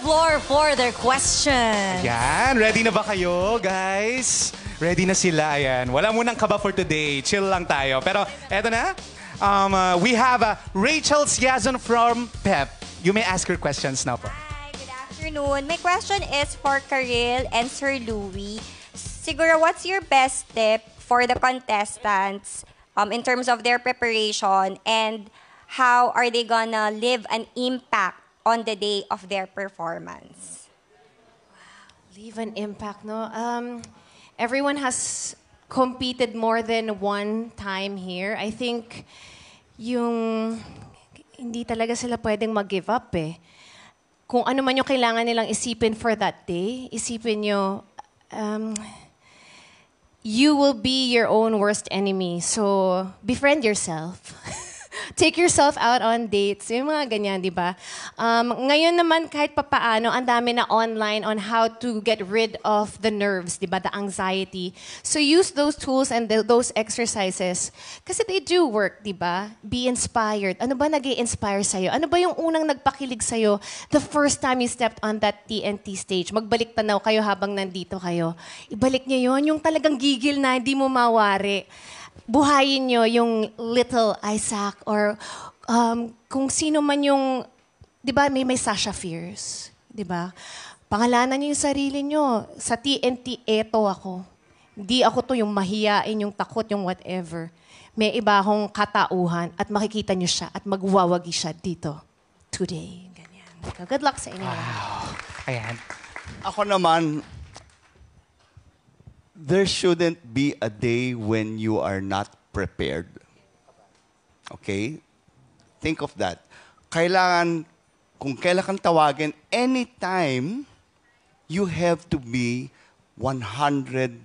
floor for their question. Yan, ready na ba kayo, guys? Ready na sila, ayan. Wala munang kaba for today. Chill lang tayo. Pero eto na. We have Rachel Siazon from PEP. You may ask your questions now po. Hi, good afternoon. My question is for Karil and Sir Louie. Siguro, what's your best tip for the contestants in terms of their preparation and how are they gonna leave an impact on the day of their performance? Leave an impact, no? Everyone has competed more than one time here. I think hindi talaga sila pwedeng mag-give up eh. Kung ano man yung kailangan nilang isipin for that day, isipin nyo, you will be your own worst enemy. So, befriend yourself. Take yourself out on dates. Yung mga ganyan, di ba? Ngayon naman, kahit papaano, ang dami na online on how to get rid of the nerves, di ba? The anxiety. So use those tools and those exercises. Kasi they do work, di ba? Be inspired. Ano ba nag-i-inspire sa'yo? Ano ba yung unang nagpakilig sa'yo the first time you stepped on that TNT stage? Magbalik tanaw kayo habang nandito kayo. Ibalik niyo yon, yung talagang gigil na hindi mo mawari. Buhayin nyo yung little Isaac or kung sino man yung, di ba, may Sasha Fierce, di ba? Pangalanan nyo yung sarili nyo. Sa TNT, eto ako. Hindi ako to yung mahiyain, yung takot, yung whatever. May iba akong katauhan at makikita nyo siya at magwawagi siya dito today. Ganyan. So, good luck sa inyo. Wow. Ayan. Ako naman, there shouldn't be a day when you are not prepared. Okay? Think of that. Kung kailan kang tawagin, anytime, you have to be 100%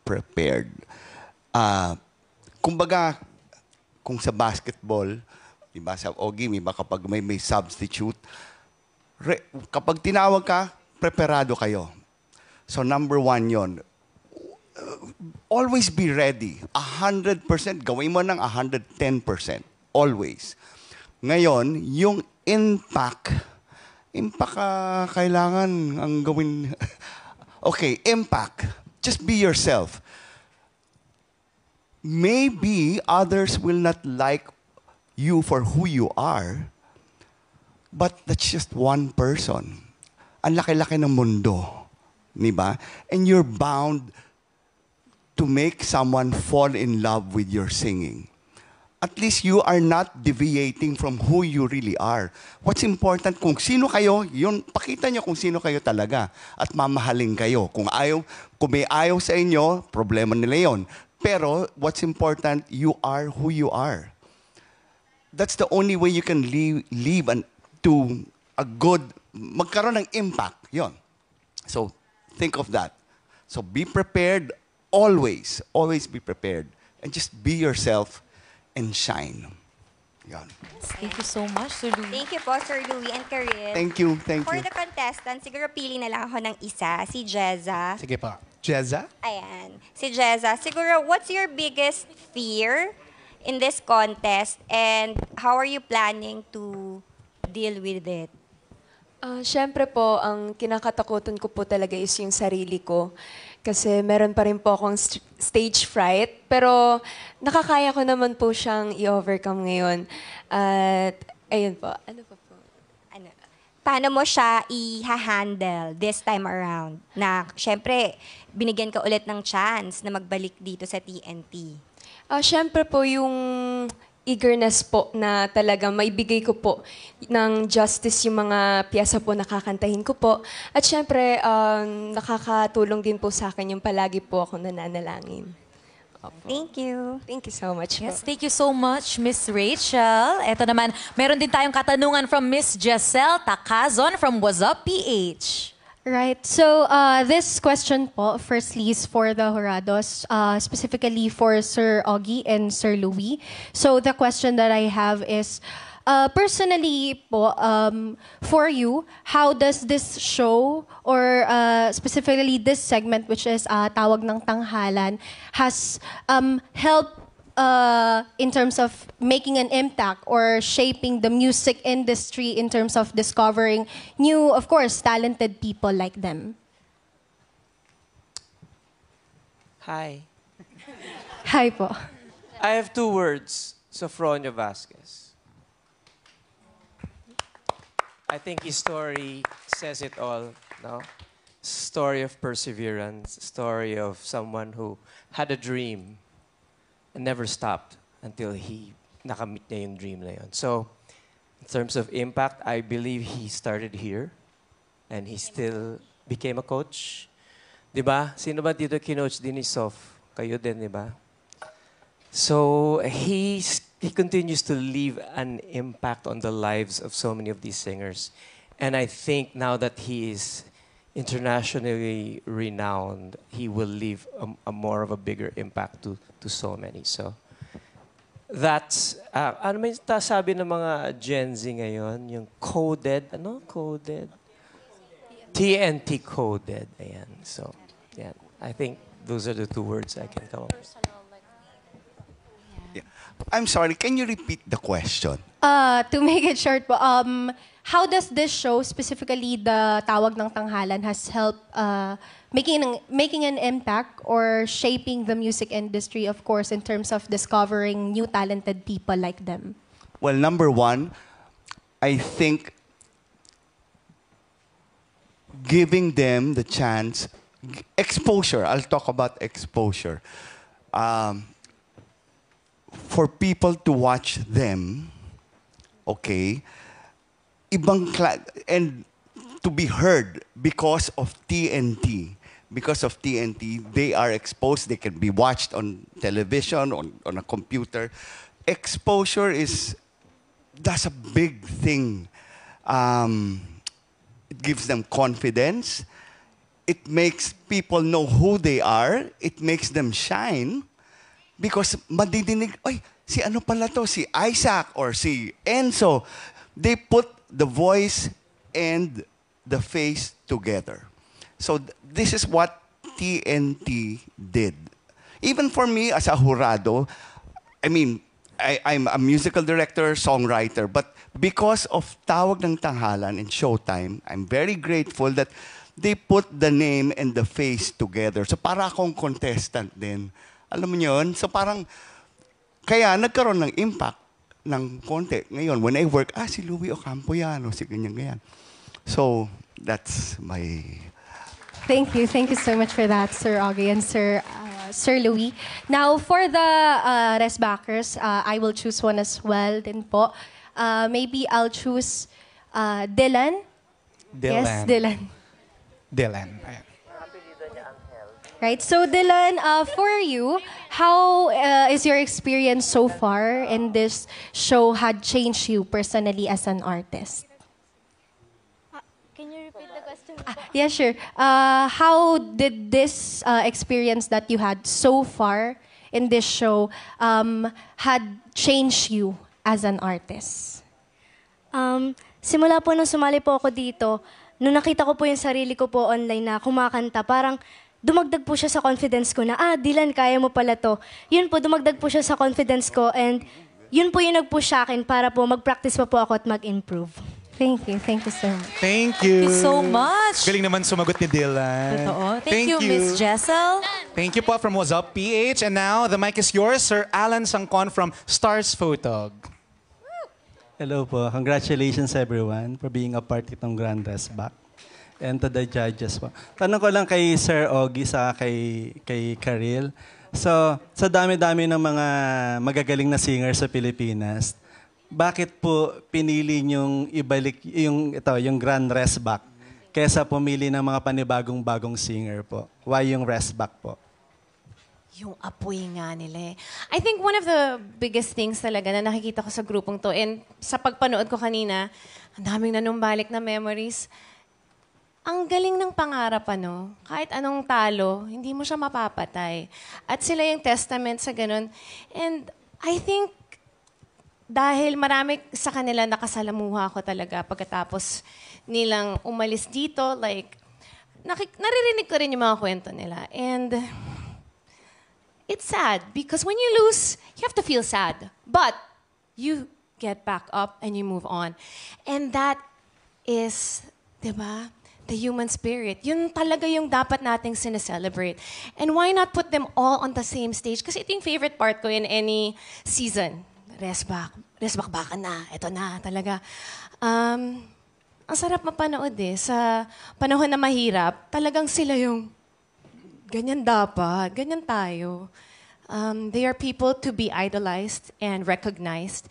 prepared. Kumbaga, kung sa basketball, diba, sa Ogie, kapag may substitute, kapag tinawag ka, preparado kayo. So number one yon. Always be ready. 100%. Gawin mo ng 110%. Always. Ngayon, yung impact kailangan ang gawin. Okay, impact. Just be yourself. Maybe others will not like you for who you are, but that's just one person. Ang laki-laki ng mundo. Diba? And you're bound to make someone fall in love with your singing. At least you are not deviating from who you really are. What's important, kung sino kayo, yun, pakita nyo kung sino kayo talaga at mamahalin kayo. Kung may ayaw sa inyo, problema nila yon. Pero what's important, you are who you are. That's the only way you can live to a good, magkaroon ng impact. Yon. So, think of that. So be prepared always. Always be prepared. And just be yourself and shine. Yan. Thank you so much, Sir Louie. Thank you po, Sir Louie and Karil. Thank you. Thank For you. the contestant, siguro pili na lang ako ng isa, si Jezza. Sige pa. Jezza? Ayan. Si Jezza, siguro, what's your biggest fear in this contest and how are you planning to deal with it? Siyempre po, ang kinakatakutan ko po talaga is yung sarili ko. Kasi meron pa rin po akong stage fright. Pero nakakaya ko naman po siyang i-overcome ngayon. At ayun po. Ano pa po? Paano mo siya i-handle this time around? Na siyempre, binigyan ka ulit ng chance na magbalik dito sa TNT. Siyempre po yung eagerness po na talaga maibigay ko po ng justice yung mga piyesa po na kakantahin ko po. At syempre, nakakatulong din po sa akin yung palagi po ako nananalangin. Opo. Thank you. Thank you so much po. Yes, thank you so much, Miss Rachel. Ito naman, meron din tayong katanungan from Miss Giselle Takazon from What's Up PH. Right. So this question po, firstly, is for the Jurados, specifically for Sir Ogie and Sir Louie. So the question that I have is, personally po, for you, how does this show, or specifically this segment, which is Tawag ng Tanghalan, has helped in terms of making an impact or shaping the music industry in terms of discovering new, of course, talented people like them? Hi. Hi po. I have 2 words. Sofronio Vasquez. I think his story says it all, no? Story of perseverance, story of someone who had a dream and never stopped until he nakamit niya yung dream na yun. So, in terms of impact, I believe he started here and he still became a coach. Diba? Sino ba dito kinoach din ni Sof? Kayo din, diba? So, he continues to leave an impact on the lives of so many of these singers. And I think now that he is internationally renowned, he will leave a more of a bigger impact to so many. So, that's, ano may sabi ng mga Gen Z ngayon? Yung coded, ano? Coded? TNT coded. Ayan. So, yeah. I think those are the 2 words I can come up with. Yeah. I'm sorry, can you repeat the question? To make it short po, how does this show, specifically the Tawag ng Tanghalan, has helped making an impact or shaping the music industry, of course, in terms of discovering new talented people like them? Well, number 1, I think giving them the chance, exposure, I'll talk about exposure. For people to watch them, okay, and to be heard because of TNT. Because of TNT, they are exposed. They can be watched on television, on a computer. Exposure that's a big thing. It gives them confidence. It makes people know who they are. It makes them shine. Because madidinig, ay, si ano pala to, si Isaac or si Enzo. They put the voice and the face together. So this is what TNT did. Even for me as a jurado, I mean, I'm a musical director, songwriter, but because of Tawag ng Tanghalan and Showtime, I'm very grateful that they put the name and the face together. So para akong contestant din. Alam mo yun? So parang, kaya nagkaroon ng impact ng konti. Ngayon, when I work, si Louie Ocampo yan, o si ganyan-ganyan. So, that's my... Thank you. Thank you so much for that, Sir Augie and Sir Louie. Now, for the rest backers, I will choose one as well din po. Maybe I'll choose Dylan. Yes, Dylan. Dylan. Ayan. Right. So, Dylan, for you, how is your experience so far in this show had changed you personally as an artist? Can you repeat the question? Yeah, sure. How did this experience that you had so far in this show had changed you as an artist? Simula po nung sumali po ako dito, nung nakita ko po yung sarili ko po online na kumakanta, parang dumagdag po siya sa confidence ko na, Dylan, kaya mo pala to. Yun po, dumagdag po siya sa confidence ko and yun po yung nag-push sa akin para po mag-practice pa po ako at mag-improve. Thank you. Thank you so much. Thank you. Thank you so much. Galing naman sumagot ni Dylan. Totoo. Thank you, Miss Jessel. Thank you po from What's Up PH. And now, the mic is yours, Sir Alan Sangkon from Stars Photog. Hello po. Congratulations everyone for being a part itong Grand Dress Back. And to the judges po. Tanong ko lang kay Sir Augie sa kay Karil. So, sa dami-dami ng mga magagaling na singer sa Pilipinas, bakit po pinili niyong ibalik yung Grand Rest Back kesa pumili ng mga panibagong-bagong singer po? Why yung Rest Back po? Yung apoy nga nila eh. I think one of the biggest things talaga na nakikita ko sa grupong to, and sa pagpanood ko kanina, ang daming nanumbalik na memories. Ang galing ng pangarap, ano? Kahit anong talo, hindi mo siya mapapatay. At sila yung testament sa ganun. And I think, dahil marami sa kanila nakasalamuha ko talaga pagkatapos nilang umalis dito, like, naririnig ko rin yung mga kwento nila. And it's sad because when you lose, you have to feel sad. But you get back up and you move on. And that is, di ba, the human spirit. Yun talaga yung dapat nating sineselebrate. And why not put them all on the same stage? Kasi ito yung favorite part ko in any season. Rest back baka na. Ito na, talaga. Ang sarap mapanood eh. Sa panahon na mahirap, talagang sila yung ganyan dapat, ganyan tayo. They are people to be idolized and recognized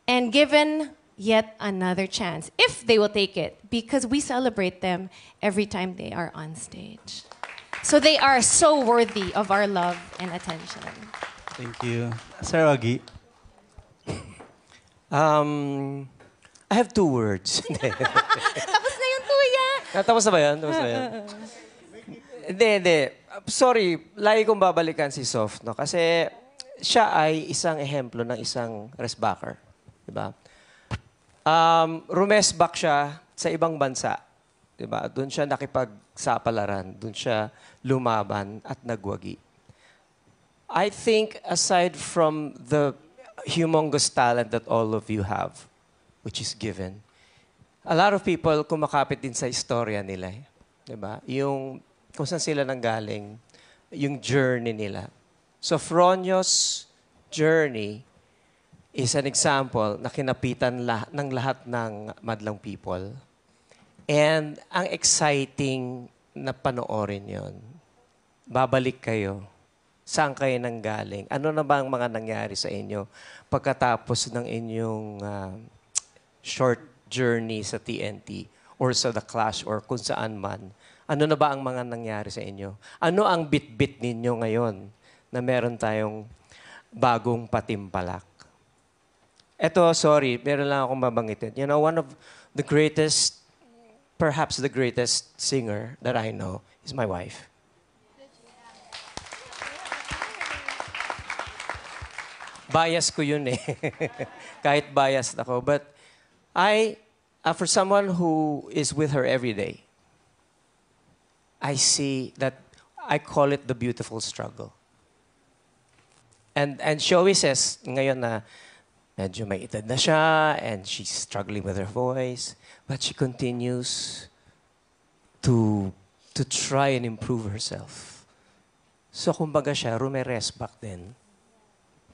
and given yet another chance, if they will take it, because we celebrate them every time they are on stage. So they are so worthy of our love and attention. Thank you. Sir Ogie? I have 2 words. Tapos na yung tuya. Tapos na ba yan? Hindi. Sorry, lagi kong babalikan si Soft, no? Kasi siya ay isang ehemplo ng isang restbacker. Diba? Rumesbak siya sa ibang bansa. Diba? Doon siya nakipagsapalaran. Doon siya lumaban at nagwagi. I think aside from the humongous talent that all of you have, which is given, a lot of people kumakapit din sa istorya nila. Diba? Yung kung saan sila nanggaling, yung journey nila. So Fronio's journey is an example na kinapitan ng lahat ng madlang people. And ang exciting na panoorin yon. Babalik kayo. Saan kayo nanggaling? Ano na ba ang mga nangyari sa inyo pagkatapos ng inyong short journey sa TNT or sa The Clash or kung saan man? Ano na ba ang mga nangyari sa inyo? Ano ang bit-bit ninyo ngayon na meron tayong bagong patimpalak? Eto, sorry, meron lang akong babanggitin. You know, one of the greatest, perhaps the greatest singer that I know is my wife. Bias ko yun eh. Kahit biased ako. But for someone who is with her every day, I see that, I call it the beautiful struggle. And she always says, ngayon na, medyo may edad na siya, and she's struggling with her voice, but she continues to try and improve herself. So kumbaga siya, rumeresbak din.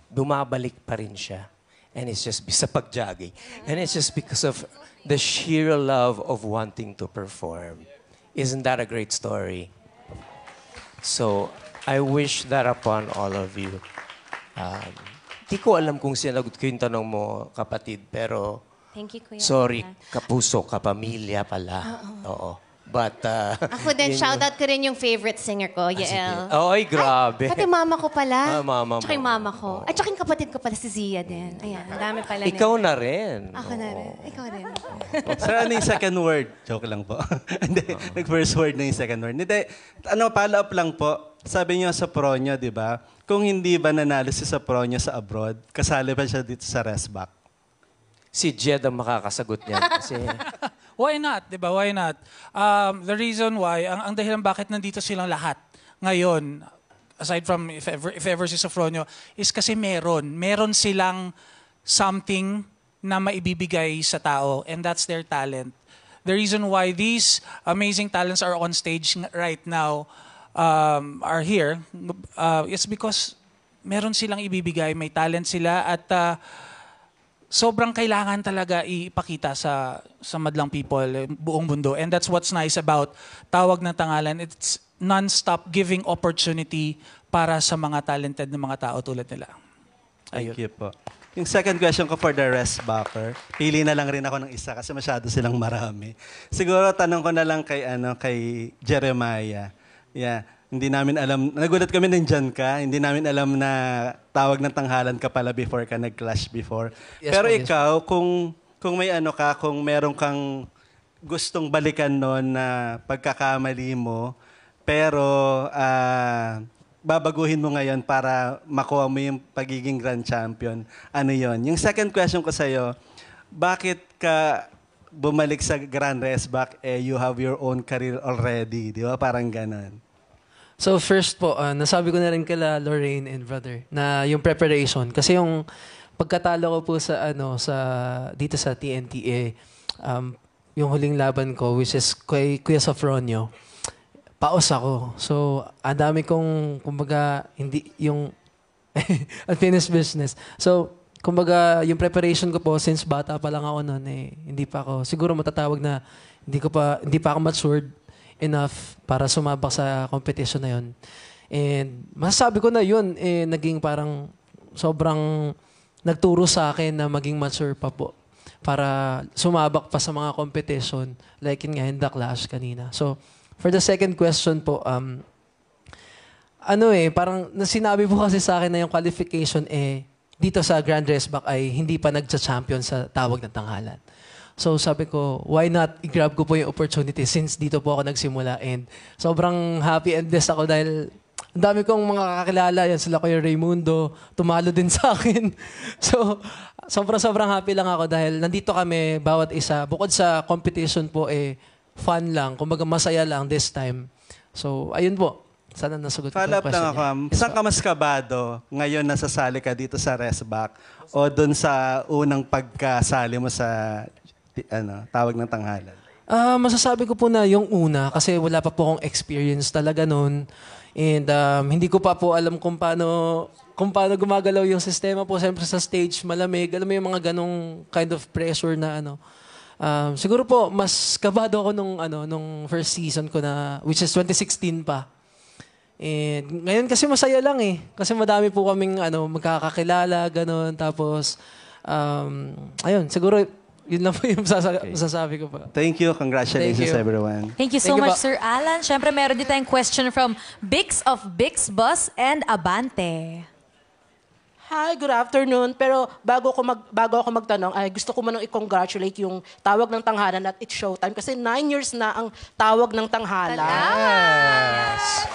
Bumabalik pa rin siya. And it's just sa pag-jogging. And it's just because of the sheer love of wanting to perform. Isn't that a great story? So, I wish that upon all of you. Di ko alam kung sinagot ko yung tanong mo, kapatid, pero Thank you, Kuya. sorry, kapuso, kapamilya pala. Oo. But, Ako din, shoutout ko rin yung favorite singer ko, Yael. Ay, grabe. Pati mama ko pala. Mama mo. Tsaka yung mama ko. At tsaka yung kapatid ko pala, si Zia din. Ayan, ang dami pala. Ikaw na rin. Ako na rin. Ikaw rin. Sir, ano yung second word? Joke lang po. Hindi, nag-first word na yung second word. Hindi, follow up lang po. Sabi niyo sa Fronio, di ba? Kung hindi ba nanalo si sa Fronio sa abroad, kasali pa siya dito sa restback? Si Jed ang makakasagot niyan. Kasi Why not? Diba? Why not? The reason why, ang dahilan bakit nandito silang lahat ngayon, aside from if ever si Sofronio, is kasi meron silang something na maibibigay sa tao, and that's their talent. The reason why these amazing talents are on stage right now, are here, is because meron silang ibibigay, may talent sila, at sobrang kailangan talaga ipakita sa madlang people, buong mundo. And that's what's nice about Tawag ng Tangalan. It's non-stop giving opportunity para sa mga talented na mga tao tulad nila. Thank you po. Yung second question ko for the restbacker, pili na lang rin ako ng isa kasi masyado silang marami. Siguro tanong ko na lang kay Jeremiah. Yeah. Hindi namin alam, nagulat kami nandyan ka, hindi namin alam na Tawag ng Tanghalan ka pala before ka nag-clash before. Yes, Pero po, yes. ikaw, kung may kung meron kang gustong balikan noon na pagkakamali mo, pero babaguhin mo ngayon para makuha mo yung pagiging grand champion, ano yon? Yung second question ko sa'yo, bakit ka bumalik sa Grand Restback, you have your own career already, di ba? Parang ganon. So first po, nasabi ko na rin kala Lorraine and brother na yung preparation. Kasi yung pagkatalo ko po sa dito sa TNT yung huling laban ko, which is kay Kuya Sofronio, paos ako. So, ang dami kong, kumbaga, hindi, yung unfinished business. So, kumbaga, yung preparation ko po, since bata pa lang ako noon, hindi pa ako, siguro matatawag na, hindi pa ako matured enough para sumabak sa competition na yun. And, masasabi ko na yun, naging parang, sobrang nagturo sa akin na maging mature pa po para sumabak pa sa mga competition like in The Clash kanina. So, for the second question po, parang sinabi po kasi sa akin na yung qualification dito sa Grand Raceback ay hindi pa nagcha-champion sa tawag ng tanghalan. So sabi ko, why not i-grab ko po yung opportunity since dito po ako nagsimula and sobrang happy and blessed ako dahil ang dami kong mga kakilala, yan sila Kuya Raymundo, tumalo din sa akin. So, sobrang happy lang ako dahil nandito kami, bawat isa. Bukod sa competition po, fun lang. Kumbaga, masaya lang this time. So, ayun po. Sana nasagot ko yung Follow up question lang ako. Saan ka mas kabado ngayon nasasali ka dito sa Raceback o dun sa unang pagkasali mo sa tawag ng tanghalan? Masasabi ko po na yung una kasi wala pa po akong experience talaga noon. And hindi ko pa po alam kung paano gumagalaw yung sistema po. Siyempre sa stage, malamig. Alam mo yung mga ganong kind of pressure na siguro po, mas kabado ako nung first season ko na, which is 2016 pa. And ngayon kasi masaya lang Kasi madami po kaming magkakakilala, ganon. Tapos, ayun, siguro yun lang po yung masasabi ko pa. Thank you. Congratulations, Thank you. everyone. Thank you so much, Sir Alan. Siyempre, meron din tayong question from Bix of Bix Bus and Abante. Hi, good afternoon. Pero bago ako magtanong, ay gusto ko manong i-congratulate yung Tawag ng Tanghalan at It's Showtime kasi 9 years na ang Tawag ng Tanghalan. Yes!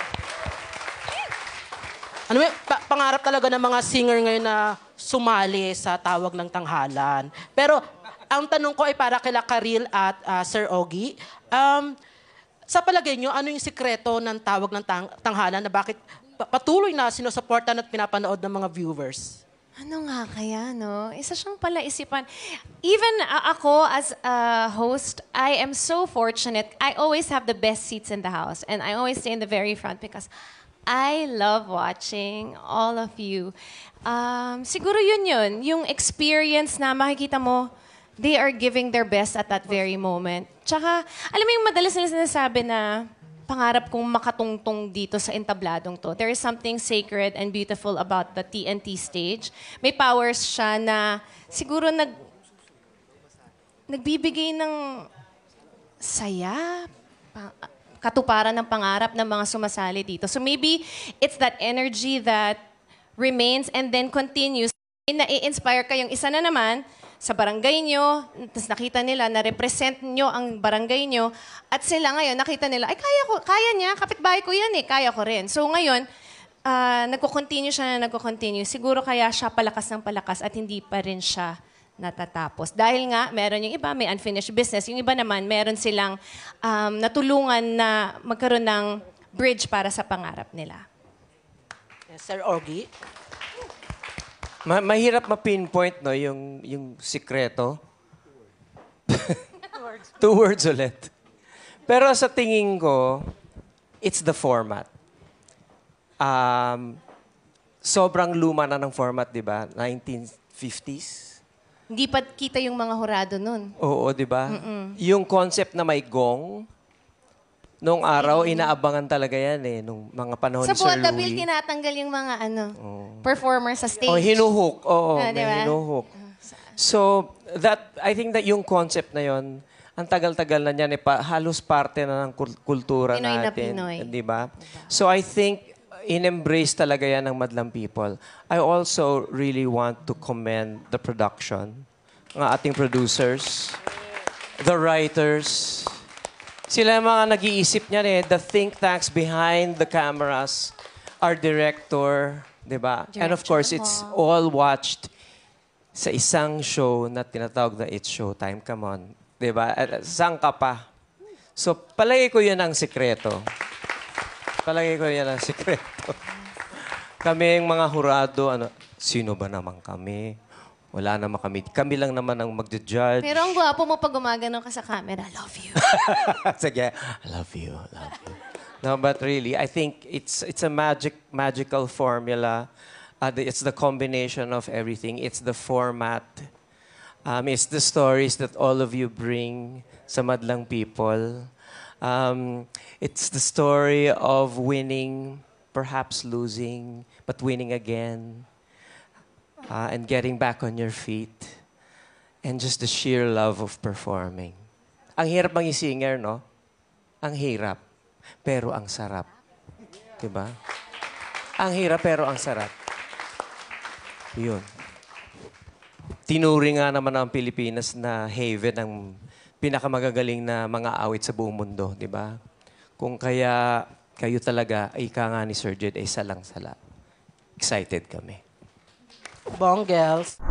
Pangarap talaga ng mga singer ngayon na sumali sa Tawag ng Tanghalan. Pero ang tanong ko ay para kila Karil at Sir Ogie. Sa palagay nyo, ano yung sikreto ng Tawag ng Tanghalan na bakit patuloy na sinusuportan at pinapanood ng mga viewers? Ano nga kaya, no? Isa siyang palaisipan. Even ako as a host, I am so fortunate. I always have the best seats in the house. And I always stay in the very front because I love watching all of you. Siguro yun. Yung experience na makikita mo, they are giving their best at that very moment. Tsaka, alam mo yung madalas nila sinasabi na pangarap kong makatungtong dito sa entabladong to. There is something sacred and beautiful about the TNT stage. May powers siya na siguro nagbibigay ng saya, katuparan ng pangarap ng mga sumasali dito. So maybe it's that energy that remains and then continues. Na-inspire kayong isa na naman sa barangay nyo, tapos nakita nila na represent nyo ang barangay nyo, at sila ngayon nakita nila, ay kaya niya, kapitbahay ko yan kaya ko rin. So ngayon, nagko-continue siya na nagko-continue. Siguro kaya siya palakas ng palakas at hindi pa rin siya natatapos. Dahil nga, meron yung iba, may unfinished business. Yung iba naman, meron silang natulungan na magkaroon ng bridge para sa pangarap nila. Yes, Sir Ogie? Mahirap ma-pinpoint, no, yung sikreto. 2 words ulit. Pero sa tingin ko, it's the format. Sobrang luma na ng format, di ba? 1950s. Hindi pa kita yung mga hurado nun. Oo, di ba? Yung concept na may gong, noong araw, inaabangan talaga yan nung mga panahon ni Sa Sir Boda Bill, Louie. tinatanggal yung mga performers sa stage. Oh, hinuhook. Oo, Ah, may diba? hinuhook. So, I think that yung concept na yon, ang tagal-tagal na niyan, halos parte na ng kultura Pinoy na natin. Pinoy. Di ba? So, I think, in-embrace talaga yan ng Madlang People. I also really want to commend the production, ng ating producers, the writers. Sila yung mga nag-iisip niyan the think tanks behind the cameras, our director, di ba? And of course, it's all watched sa isang show na tinatawag na It's Showtime. Come on. Di ba? Saan ka pa? So, palagi ko yun ang sikreto. Palagay ko yan ang sikreto. Kami yung mga hurado, sino ba naman kami? Wala naman kami. Kami lang naman ang magja-judge. Pero ang gwapo mo pag gumagano ka sa camera. Love you. Sige, I love you, love you. No, but really, I think it's a magical formula. It's the combination of everything. It's the format. It's the stories that all of you bring sa Madlang People. It's the story of winning, perhaps losing, but winning again. And getting back on your feet. And just the sheer love of performing. Ang hirap maging singer, no? Ang hirap, pero ang sarap. Diba? Ang hirap, pero ang sarap. Yun. Tinuri nga naman ang Pilipinas na haven ng pinakamagagaling na mga awit sa buong mundo, di ba? Kung kaya kayo talaga, ika nga ni Sir Jed, ay salang-sala. Excited kami. Bong girls.